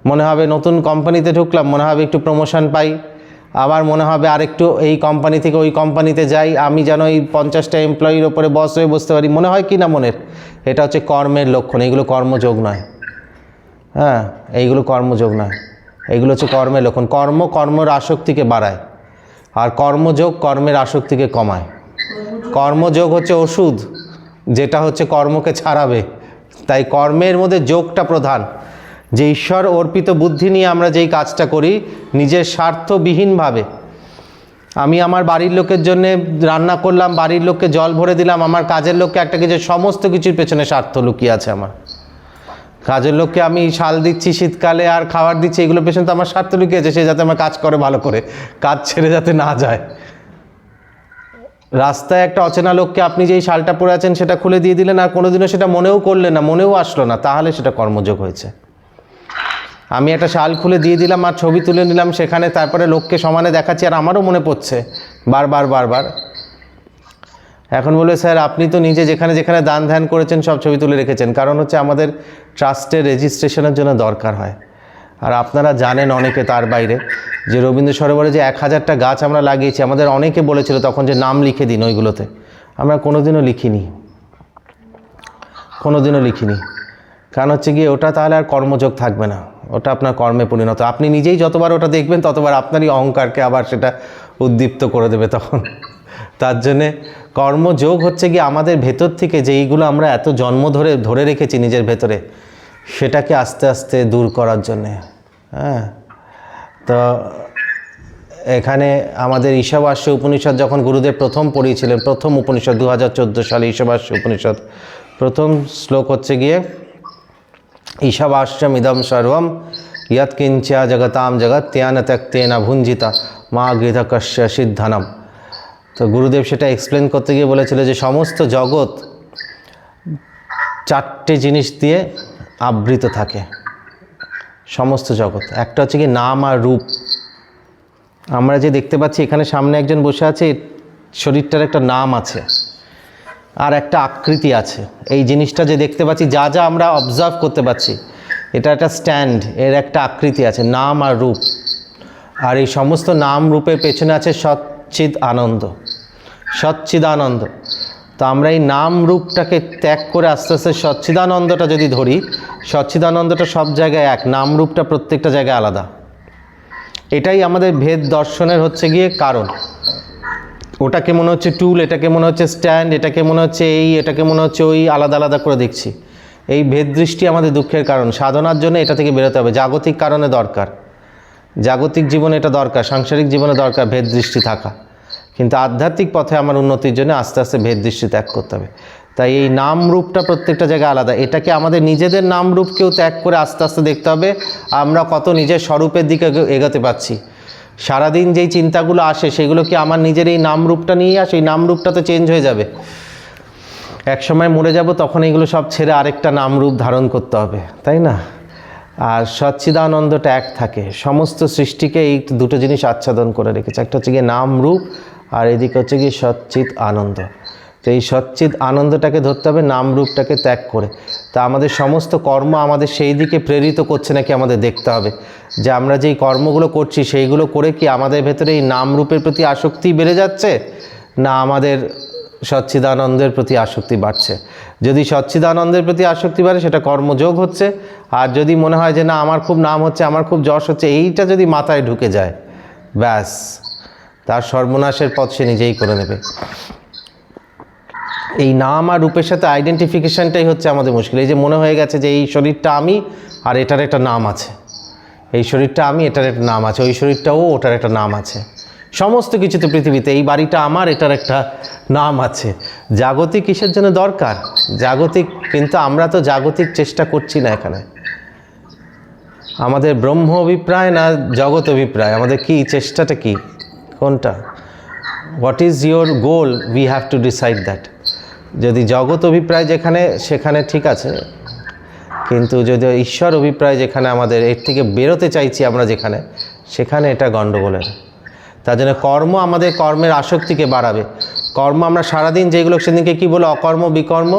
মনে হবে নতুন কোম্পানিতে ঢুকলাম, মনে হবে একটু প্রমোশন পাই, আবার মনে হবে আরেকটু এই কোম্পানি থেকে ওই কোম্পানিতে যাই, আমি যেন এই 50টা এমপ্লয়ির ওপরে বস হয়ে বসতে পারি, মনে হয় কি না মনের? এটা হচ্ছে কর্মের লক্ষণ, এইগুলো কর্মযোগ নয়। হ্যাঁ, এইগুলো কর্মযোগ নয়, এইগুলো হচ্ছে কর্মের লক্ষণ। কর্মের আসক্তিকে বাড়ায়, আর কর্মযোগ কর্মের আসক্তিকে কমায়। কর্মযোগ হচ্ছে ওষুধ, যেটা হচ্ছে কর্মকে ছাড়াবে। তাই কর্মের মধ্যে যোগটা প্রধান, যে ঈশ্বর অর্পিত বুদ্ধি নিয়ে আমরা যেই কাজটা করি নিজের স্বার্থবিহীনভাবে। আমি আমার বাড়ির লোকের জন্য রান্না করলাম, বাড়ির লোককে জল ভরে দিলাম, আমার কাজের লোককে একটা কিছু, সমস্ত কিছুর পেছনে স্বার্থ লুকিয়ে আছে আমার। কাজের লোককে আমি শাল দিচ্ছি শীতকালে আর খাবার দিচ্ছি, এগুলোর পেছনে তো আমার স্বার্থ লুকিয়ে আছে, সে যাতে আমার কাজ করে ভালো করে, কাজ ছেড়ে যাতে না যায়। রাস্তায় একটা অচেনা লোককে আপনি যেই শালটা পরে আছেন সেটা খুলে দিয়ে দিলেন, আর কোনোদিনও সেটা মনেও করলেন না, মনেও আসলো না, তাহলে সেটা কর্মযোগ হয়েছে। আমি একটা শাল খুলে দিয়ে দিলাম আর ছবি তুলে নিলাম সেখানে, তারপরে লোককে সমানে দেখাচ্ছি আর আমারও মনে পড়ছে বারবার। এখন বলে স্যার আপনি তো নিজে যেখানে যেখানে দান ধ্যান করেছেন সব ছবি তুলে রেখেছেন, কারণ হচ্ছে আমাদের ট্রাস্টের রেজিস্ট্রেশনের জন্য দরকার হয়। আর আপনারা জানেন অনেকে তার বাইরে যে রবীন্দ্র সরোবরে যে 1000টা গাছ আমরা লাগিয়েছি, আমাদের অনেকে বলেছিল তখন যে নাম লিখে দিন ওইগুলোতে, আমরা কোনোদিনও লিখিনি, কারণ হচ্ছে গিয়ে ওটা তাহলে আর কর্মযোগ থাকবে না, ওটা আপনার কর্মে পরিণত। আপনি নিজেই যতবার ওটা দেখবেন ততবার আপনারই অহংকারকে আবার সেটা উদ্দীপ্ত করে দেবে তখন। তার জন্যে কর্মযোগ হচ্ছে গিয়ে আমাদের ভেতর থেকে যেইগুলো আমরা এত জন্ম ধরে রেখেছি নিজের ভেতরে, সেটাকে আস্তে আস্তে দূর করার জন্যে। হ্যাঁ, তো এখানে আমাদের ঈশাবাস্য উপনিষদ যখন গুরুদেব প্রথম পড়িয়েছিলেন, প্রথম উপনিষদ 2014 সালে ঈশাবাস্য উপনিষদ, প্রথম শ্লোক হচ্ছে গিয়ে ঈশাবাস্যম ইদম সর্বম ইয়ৎ কিঞ্চা জগতাম জগৎ ত্যান ত্যক্তেন ভুঞ্জিতা মা গৃধকস্য সিদ্ধানম। তো গুরুদেব সেটা এক্সপ্লেন করতে গিয়ে বলেছিল যে সমস্ত জগৎ 4টে জিনিস দিয়ে আবৃত থাকে, সমস্ত জগৎ। একটা হচ্ছে কি নাম আর রূপ। আমরা যে দেখতে পাচ্ছি এখানে সামনে একজন বসে আছে, শরীরটার একটা নাম আছে আর একটা আকৃতি আছে। এই জিনিসটা যে দেখতে পাচ্ছি, যা যা আমরা অবজার্ভ করতে পারছি, এটা একটা স্ট্যান্ড, এর একটা আকৃতি আছে, নাম আর রূপ। আর এই সমস্ত নাম রূপের পেছনে আছে সচ্চিদ আনন্দ, সচ্চিদানন্দ। তো আমরা এই নাম রূপটাকে ত্যাগ করে আস্তে আস্তে সচ্চিদানন্দটা যদি ধরি, সচ্চিদানন্দটা সব জায়গায় এক, নাম রূপটা প্রত্যেকটা জায়গায় আলাদা। এটাই আমাদের ভেদ দর্শনের হচ্ছে গিয়ে কারণ। ওটাকে মনে হচ্ছে টুল, এটাকে মনে হচ্ছে স্ট্যান্ড, এটাকে মনে হচ্ছে এই, এটাকে মনে হচ্ছে ওই, আলাদা আলাদা করে দেখছি। এই ভেদ দৃষ্টি আমাদের দুঃখের কারণ। সাধনার জন্য এটা থেকে বেরোতে হবে, জাগতিক কারণে দরকার, জাগতিক জীবনে এটা দরকার, সাংসারিক জীবনে দরকার ভেদ দৃষ্টি থাকা, কিন্তু আধ্যাত্মিক পথে আমার উন্নতির জন্য আস্তে আস্তে ভেদ দৃষ্টি ত্যাগ করতে হবে। তাই এই নাম রূপটা প্রত্যেকটা জায়গায় আলাদা, এটাকে আমাদের নিজেদের নাম রূপকেও ত্যাগ করে আস্তে আস্তে দেখতে হবে আমরা কত নিজের স্বরূপের দিকে এগোতে পারছি। সারাদিন যেই চিন্তাগুলো আসে সেগুলো কি আমার নিজের এই নাম রূপটা নিয়ে আসে? এই নাম রূপটা তো চেঞ্জ হয়ে যাবে, এক সময় মরে যাব, তখন এইগুলো সব ছেড়ে আরেকটা নাম রূপ ধারণ করতে হবে, তাই না? আর সচ্চিদানন্দটা এক থাকে, সমস্ত সৃষ্টিকে এই দুটো জিনিস আচ্ছাদন করে রেখেছে, একটা হচ্ছে গিয়ে নাম রূপ আর এদিকে হচ্ছে গিয়ে সচ্চিদ আনন্দ। তো এই সচ্চিদ আনন্দটাকে ধরতে হবে নাম রূপটাকে ত্যাগ করে। তা আমাদের সমস্ত কর্ম আমাদের সেই দিকে প্রেরিত করছে নাকি আমাদের দেখতে হবে, যে আমরা যেই কর্মগুলো করছি সেইগুলো করে কি আমাদের ভেতরে এই নাম রূপের প্রতি আসক্তি বেড়ে যাচ্ছে, না আমাদের সচ্চিদানন্দের প্রতি আসক্তি বাড়ছে। যদি সচ্চিদানন্দের প্রতি আসক্তি বাড়ে সেটা কর্মযোগ হচ্ছে, আর যদি মনে হয় যে না আমার খুব নাম হচ্ছে, আমার খুব যশ হচ্ছে, এইটা যদি মাথায় ঢুকে যায়, ব্যাস তার সর্বনাশের পথ সে নিজেই করে নেবে। এই নাম আর রূপের সাথে আইডেন্টিফিকেশানটাই হচ্ছে আমাদের মুশকিল। এই যে মনে হয়ে গেছে যে এই শরীরটা আমি আর এটার একটা নাম আছে, এই শরীরটা আমি, এটার একটা নাম আছে, ওই শরীরটাও ওটার একটা নাম আছে, সমস্ত কিছুতে পৃথিবীতে এই বাড়িটা আমার, এটার একটা নাম আছে। জাগতিক কিসের জন্য দরকার? জাগতিক, কিন্তু আমরা তো জাগতিক চেষ্টা করছি না এখানে। আমাদের ব্রহ্ম অভিপ্রায় না জগৎ অভিপ্রায়? আমাদের কি চেষ্টাটা কি, কোনটা? What is your goal? We have to decide that. যদি জগৎ অভিপ্রায় যেখানে, সেখানে ঠিক আছে, কিন্তু যদি ঈশ্বর অভিপ্রায় যেখানে, আমাদের এর থেকে বেরোতে চাইছি আমরা যেখানে, সেখানে এটা গণ্ডগোলের। তার জন্য কর্ম আমাদের কর্মের আসক্তিকে বাড়াবে। কর্ম আমরা সারাদিন যেগুলো, সেদিনকে কী বলো, অকর্ম বিকর্ম,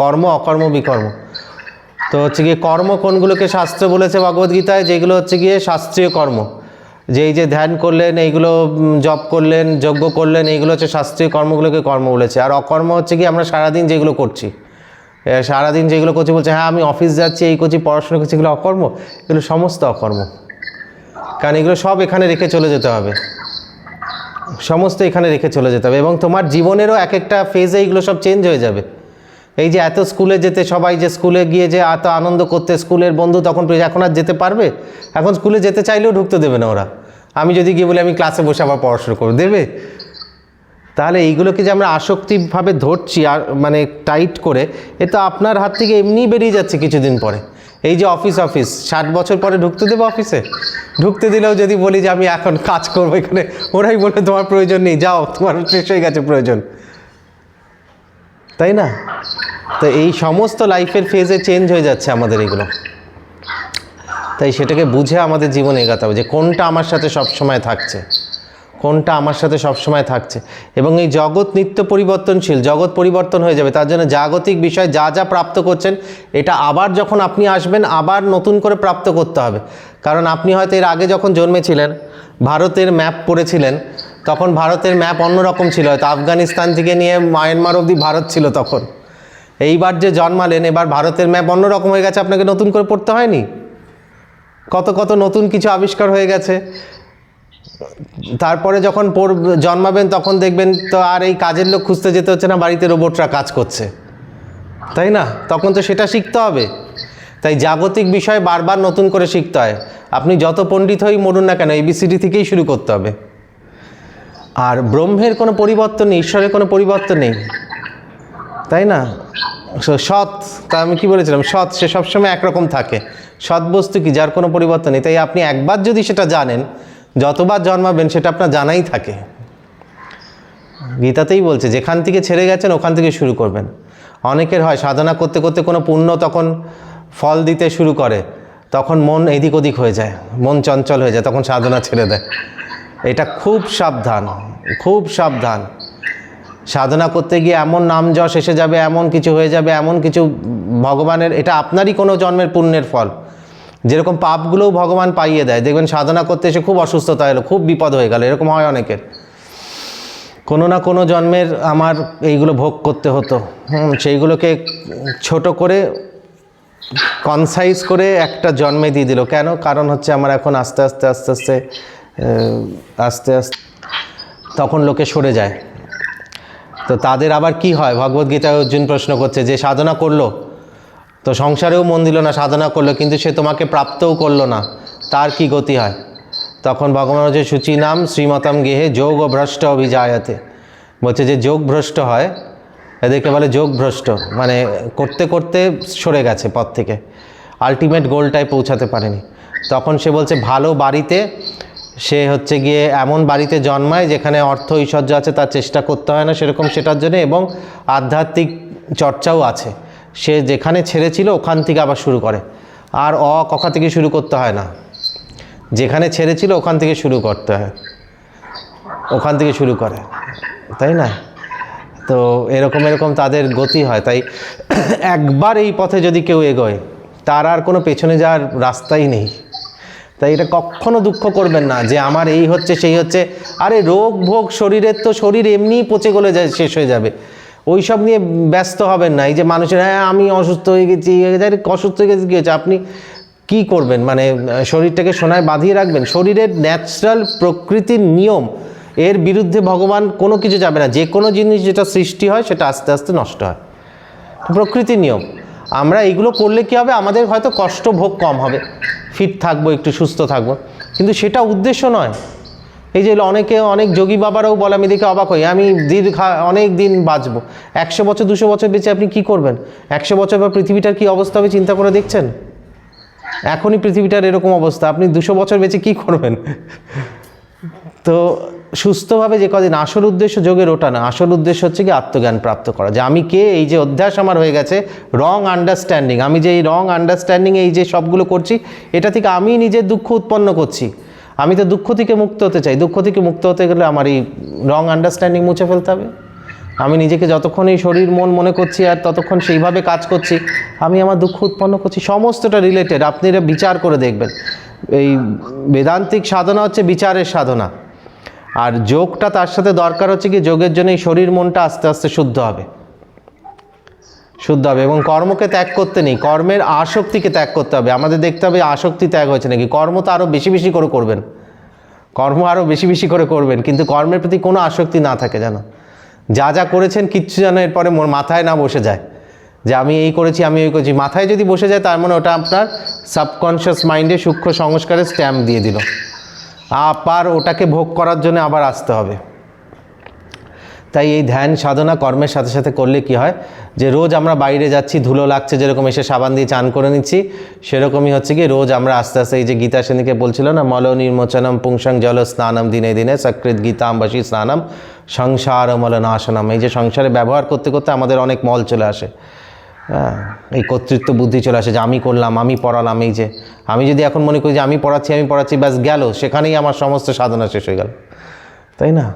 কর্ম অকর্ম বিকর্ম। তো হচ্ছে গিয়ে কর্ম কোনগুলোকে শাস্ত্র বলেছে ভগবদ্গীতায়, যেগুলো হচ্ছে গিয়ে শাস্ত্রীয় কর্ম, যে এই যে ধ্যান করলেন, এইগুলো জপ করলেন, যজ্ঞ করলেন, এইগুলো হচ্ছে শাস্ত্রীয় কর্মগুলোকে কর্ম বলেছে। আর অকর্ম হচ্ছে কি আমরা সারাদিন যেগুলো করছি, সারাদিন যেগুলো করছি, বলছে হ্যাঁ আমি অফিস যাচ্ছি, এই করছি, পড়াশোনা করছি, এগুলো অকর্ম, এগুলো সমস্ত অকর্ম। কারণ এগুলো সব এখানে রেখে চলে যেতে হবে, সমস্ত এখানে রেখে চলে যেতে হবে। এবং তোমার জীবনেরও এক একটা ফেজে এইগুলো সব চেঞ্জ হয়ে যাবে। এই যে এত স্কুলে যেতে, সবাই যে স্কুলে গিয়ে যে এত আনন্দ করতে, স্কুলের বন্ধু তখন, এখন আর যেতে পারবে? এখন স্কুলে যেতে চাইলেও ঢুকতে দেবে না ওরা। আমি যদি গিয়ে বলি আমি ক্লাসে বসে আবার পড়াশোনা করবো, দেবে? তাহলে এইগুলোকে যে আমরা আসক্তিভাবে ধরছি আর মানে টাইট করে, এ তো আপনার হাত থেকে এমনিই বেরিয়ে যাচ্ছে কিছুদিন পরে। এই যে অফিস 60 বছর পরে ঢুকতে দেবে অফিসে? ঢুকতে দিলেও যদি বলি যে আমি এখন কাজ করবো এখানে, ওরাই বলবে তোমার প্রয়োজন নেই, যাও, তোমার শেষ হয়ে গেছে প্রয়োজন, তাই না? তো এই সমস্ত লাইফের ফেজে চেঞ্জ হয়ে যাচ্ছে আমাদের এগুলো। তাই সেটাকে বুঝে আমাদের জীবনে এগাতে হবে যে কোনটা আমার সাথে সবসময় থাকছে, কোনটা আমার সাথে সবসময় থাকছে। এবং এই জগৎ নিত্য পরিবর্তনশীল, জগৎ পরিবর্তন হয়ে যাবে। তার জন্য জাগতিক বিষয় যা যা প্রাপ্ত করছেন, এটা আবার যখন আপনি আসবেন আবার নতুন করে প্রাপ্ত করতে হবে। কারণ আপনি হয়তো এর আগে যখন জন্মেছিলেন, ভারতের ম্যাপ পড়েছিলেন, তখন ভারতের ম্যাপ অন্যরকম ছিল, হয়তো আফগানিস্তান থেকে নিয়ে মায়ানমার অবধি ভারত ছিল তখন। এইবার যে জন্মালেন, এবার ভারতের ম্যাপ অন্যরকম হয়ে গেছে, আপনাকে নতুন করে পড়তে হয়নি? কত কত নতুন কিছু আবিষ্কার হয়ে গেছে। তারপরে যখন জন্মাবেন তখন দেখবেন তো আর এই কাজের লোক খুঁজতে যেতে হচ্ছে না, বাড়িতে রোবটরা কাজ করছে, তাই না? তখন তো সেটা শিখতে হবে। তাই জাগতিক বিষয় বারবার নতুন করে শিখতে হয়। আপনি যত পণ্ডিত হয়েই মরুন না কেন, ABCD থেকেই শুরু করতে হবে। আর ব্রহ্মের কোনো পরিবর্তন নেই, ঈশ্বরের কোনো পরিবর্তন নেই, তাই না? সৎ, তা আমি কি বলেছিলাম, সৎ সে সবসময় একরকম থাকে। সৎ বস্তু কি, যার কোনো পরিবর্তন নেই। তাই আপনি একবার যদি সেটা জানেন, যতবার জন্মাবেন সেটা আপনার জানাই থাকে। গীতাতেই বলছে যেখান থেকে ছেড়ে গেছেন ওখান থেকে শুরু করবেন। অনেকের হয় সাধনা করতে করতে কোনো পুণ্য তখন ফল দিতে শুরু করে, তখন মন এদিক ওদিক হয়ে যায়, মন চঞ্চল হয়ে যায়, তখন সাধনা ছেড়ে দেয়। এটা খুব সাবধান, খুব সাবধান। সাধনা করতে গিয়ে এমন নাম যশ এসে যাবে, এমন কিছু হয়ে যাবে, এমন কিছু ভগবানের, এটা আপনারই কোনো জন্মের পুণ্যের ফল। যেরকম পাপগুলোও ভগবান পাইয়ে দেয়। দেখবেন সাধনা করতে এসে খুব অসুস্থতা এলো, খুব বিপদ হয়ে গেল, এরকম হয় অনেকের। কোনো না কোনো জন্মের আমার এইগুলো ভোগ করতে হতো, সেইগুলোকে ছোট করে কনসাইজ করে একটা জন্মে দিয়ে দিল। কেন? কারণ হচ্ছে আমার এখন আস্তে আস্তে আস্তে আস্তে আস্তে আস্তে তখন লোকে সরে যায়। তো তাদের আবার কি হয়, ভগবদ্গীতায় অর্জুন প্রশ্ন করছে যে সাধনা করলো তো সংসারেও মন দিল না, সাধনা করলো কিন্তু সে তোমাকে প্রাপ্তও করলো না, তার কি গতি হয়? তখন ভগবান হচ্ছে শুচি নাম শ্রীমতম গেহে যোগ ও ভ্রষ্ট অভিজায়তে, বলছে যে যোগ ভ্রষ্ট হয়, এদেরকে বলে যোগ ভ্রষ্ট, মানে করতে করতে সরে গেছে পথ থেকে, আলটিমেট গোলটায় পৌঁছাতে পারেনি। তখন সে বলছে ভালো বাড়িতে, সে হচ্ছে গিয়ে এমন বাড়িতে জন্মায় যেখানে অর্থ ঐশ্বর্য আছে, তার চেষ্টা করতে হয় না সেরকম সেটার জন্য, এবং আধ্যাত্মিক চর্চাও আছে। সে যেখানে ছেড়েছিল ওখান থেকে আবার শুরু করে, আর কখা থেকে শুরু করতে হয় না, যেখানে ছেড়েছিল ওখান থেকে শুরু করতে হয়, ওখান থেকে শুরু করে, তাই না? তো এরকম এরকম তাদের গতি হয়। তাই একবার এই পথে যদি কেউ এগোয়, তার আর কোনো পেছনে যাওয়ার রাস্তাই নেই। তাই এটা কখনো দুঃখ করবেন না যে আমার এই হচ্ছে সেই হচ্ছে। আরে রোগ ভোগ শরীরের, তো শরীর এমনিই পচে গলে যায়, শেষ হয়ে যাবে, ওই সব নিয়ে ব্যস্ত হবেন না। এই যে মানুষের হ্যাঁ আমি অসুস্থ হয়ে গেছি, অসুস্থ হয়ে গেছে কী হয়েছে, আপনি কি করবেন? মানে শরীরটাকে সোনায় বাঁধিয়ে রাখবেন? শরীরের ন্যাচারাল প্রকৃতির নিয়ম, এর বিরুদ্ধে ভগবান কোনো কিছু যাবে না। যে কোনো জিনিস যেটা সৃষ্টি হয় সেটা আস্তে আস্তে নষ্ট হয়, প্রকৃতির নিয়ম। আমরা এইগুলো করলে কী হবে, আমাদের হয়তো কষ্ট ভোগ কম হবে, ফিট থাকবো, একটু সুস্থ থাকবো, কিন্তু সেটা উদ্দেশ্য নয়। এই যে অনেক যোগী বাবারাও বলে, আমি দেখে অবাক হই, আমি অনেক দিন বাঁচবো, 100 বছর 200 বছর বেঁচে আপনি কি করবেন? 100 বছর পর পৃথিবীটার কী অবস্থা হবে চিন্তা করে দেখছেন? এখনই পৃথিবীটার এরকম অবস্থা, আপনি 200 বছর বেঁচে কি করবেন? তো সুস্থভাবে যে কদিন, আসল উদ্দেশ্য যোগের ওটা না, আসল উদ্দেশ্য হচ্ছে কি আত্মজ্ঞান প্রাপ্ত করা, যে আমি কে, এই যে অধ্যাস আমার হয়ে গেছে রং আন্ডারস্ট্যান্ডিং, আমি যে এই রং আন্ডারস্ট্যান্ডিং এই যে সবগুলো করছি, এটা থেকে আমি নিজের দুঃখ উৎপন্ন করছি। আমি তো দুঃখ থেকে মুক্ত হতে চাই, দুঃখ থেকে মুক্ত হতে গেলে আমার এই রং আন্ডারস্ট্যান্ডিং মুছে ফেলতে হবে। আমি নিজেকে যতক্ষণ এই শরীর মন মনে করছি আর ততক্ষণ সেইভাবে কাজ করছি, আমি আমার দুঃখ উৎপন্ন করছি। সমস্তটা রিলেটেড, আপনি এটা বিচার করে দেখবেন। এই বেদান্তিক সাধনা হচ্ছে বিচারের সাধনা, আর যোগটা তার সাথে দরকার হচ্ছে কি যোগের জন্য এই শরীর মনটা আস্তে আস্তে শুদ্ধ হবে, শুদ্ধ হবে। এবং কর্মকে ত্যাগ করতে নেই, কর্মের আসক্তিকে ত্যাগ করতে হবে। আমাদের দেখতে হবে আসক্তি ত্যাগ হয়েছে নাকি। কর্ম তো আরও বেশি বেশি করে করবেন, কর্ম আরও বেশি বেশি করে করবেন, কিন্তু কর্মের প্রতি কোনো আসক্তি না থাকে যেন। যা যা করেছেন কিচ্ছু যেন এরপরে মোর মাথায় না বসে যায় যে আমি এই করেছি আমি ওই করেছি। মাথায় যদি বসে যায় তার মানে ওটা আপনার সাবকনশিয়াস মাইন্ডে সূক্ষ্ম সংস্কারের স্ট্যাম্প দিয়ে দিল, আবার ওটাকে ভোগ করার জন্য আবার আসতে হবে। তাই এই ধ্যান সাধনা কর্মের সাথে সাথে করলে কি হয় যে রোজ আমরা বাইরে যাচ্ছি, ধুলো লাগছে, যেরকম এসে সাবান দিয়ে চান করে নিচ্ছি, সেরকমই হচ্ছে কি রোজ আমরা আস্তে আস্তে এই যে গীতা সেদিকে বলছিল না, মল নির্মোচনম পুংসং জল স্নানম দিনে দিনে সকৃত গীতাম্বাসী স্নানম সংসার মল নাশনম। এই যে সংসারে ব্যবহার করতে করতে আমাদের অনেক মল চলে আসে, হ্যাঁ, এই কর্তৃত্ব বুদ্ধি চলে আসে যে আমি করলাম, আমি পড়ালাম। এই যে আমি যদি এখন মনে করি যে আমি পড়াচ্ছি ব্যাস গেল, সেখানেই আমার সমস্ত সাধনা শেষ হয়ে গেল, তাই না?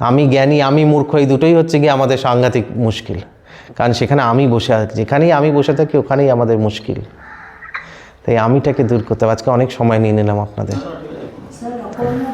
আমি জ্ঞানী আমি মূর্খ, এই দুটোই হচ্ছে গিয়ে আমাদের সাংঘাতিক মুশকিল। কারণ সেখানে আমি বসে আছি, যেখানেই আমি বসে থাকি ওখানেই আমাদের মুশকিল। তাই আমিটাকে দূর করতে হবে। আজকে অনেক সময় নিয়ে নিলাম আপনাদের। স্যার অপর্ণা